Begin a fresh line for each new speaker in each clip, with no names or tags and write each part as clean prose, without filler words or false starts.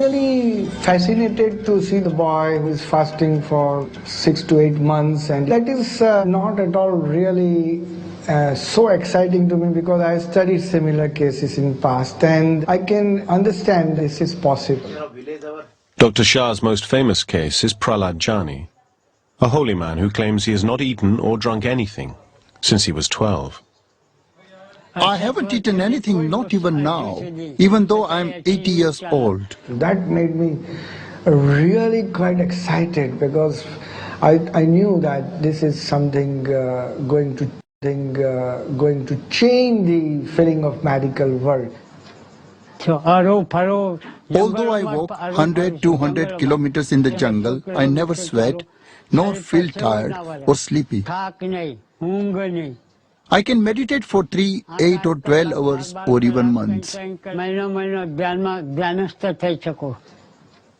Really fascinated to see the boy who is fasting for 6 to 8 months, and that is not at all really so exciting to me because I studied similar cases in past and I can understand this is possible.
Dr. Shah's most famous case is Prahlad Jani, a holy man who claims he has not eaten or drunk anything since he was 12.
I haven't eaten anything, not even now, even though I'm 80 years old.
That made me really quite excited because I knew that this is something going to change the feeling of medical world.
Although I walk 100-200 kilometers in the jungle, I never sweat, nor feel tired or sleepy. I can meditate for 3, 8 or 12 hours or even months.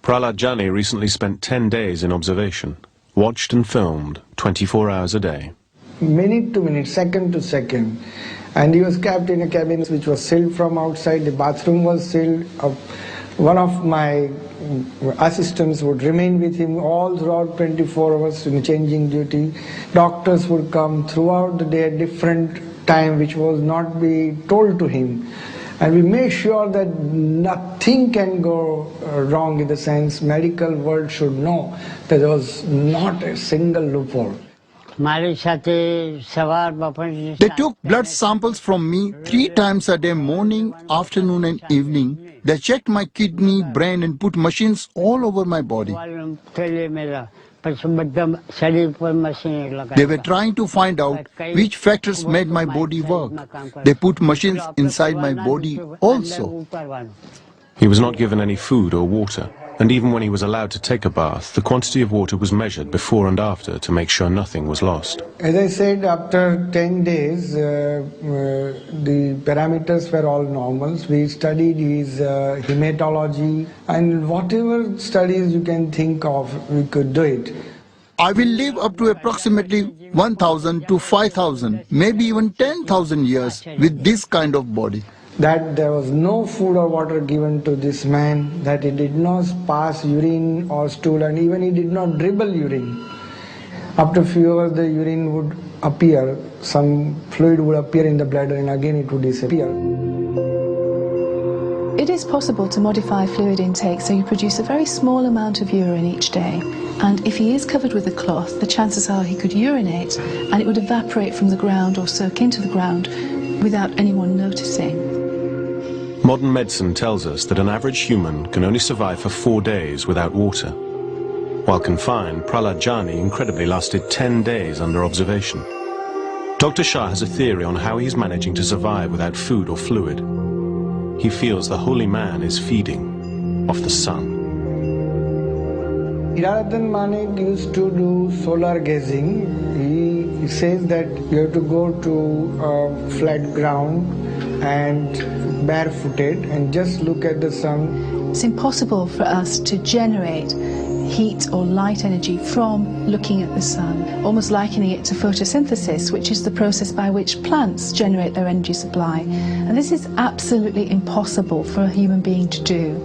Prahlad Jani recently spent 10 days in observation, watched and filmed 24 hours a day.
Minute to minute, second to second. And he was kept in a cabin which was sealed from outside. The bathroom was sealed. One of my assistants would remain with him all throughout 24 hours in changing duty. Doctors would come throughout the day at different time which was not be told to him. And we made sure that nothing can go wrong, in the sense medical world should know that there was not a single loophole.
They took blood samples from me 3 times a day, morning, afternoon and evening. They checked my kidney, brain and put machines all over my body. They were trying to find out which factors made my body work. They put machines inside my body also.
He was not given any food or water, and even when he was allowed to take a bath, the quantity of water was measured before and after to make sure nothing was lost.
As I said, after 10 days, the parameters were all normal. We studied his hematology, and whatever studies you can think of, we could do it.
I will live up to approximately 1,000 to 5,000, maybe even 10,000 years with this kind of body.
That there was no food or water given to this man, that he did not pass urine or stool, and even he did not dribble urine. After a few hours the urine would appear, some fluid would appear in the bladder and again it would disappear.
It is possible to modify fluid intake so you produce a very small amount of urine each day. And if he is covered with a cloth, the chances are he could urinate and it would evaporate from the ground or soak into the ground without anyone noticing.
Modern medicine tells us that an average human can only survive for 4 days without water. While confined, Prahlad Jani incredibly lasted 10 days under observation. Dr. Shah has a theory on how he's managing to survive without food or fluid. He feels the holy man is feeding off the sun.
Hiranandhan Manik used to do solar gazing. He says that you have to go to a flat ground and barefooted and just look at the sun.
It's impossible for us to generate heat or light energy from looking at the sun, almost likening it to photosynthesis, which is the process by which plants generate their energy supply. And this is absolutely impossible for a human being to do.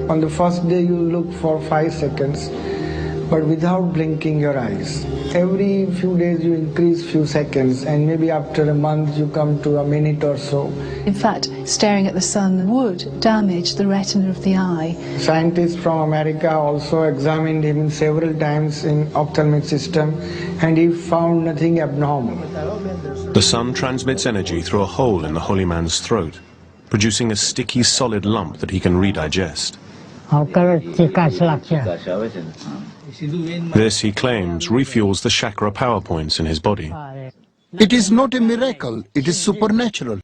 On the first day you look for 5 seconds, but without blinking your eyes. Every few days you increase few seconds, and maybe after a month you come to a minute or so.
In fact, staring at the sun would damage the retina of the eye.
Scientists from America also examined him several times in ophthalmic system, and he found nothing abnormal.
The sun transmits energy through a hole in the holy man's throat, producing a sticky solid lump that he can redigest. This, he claims, refuels the chakra power points in his body.
It is not a miracle, it is supernatural.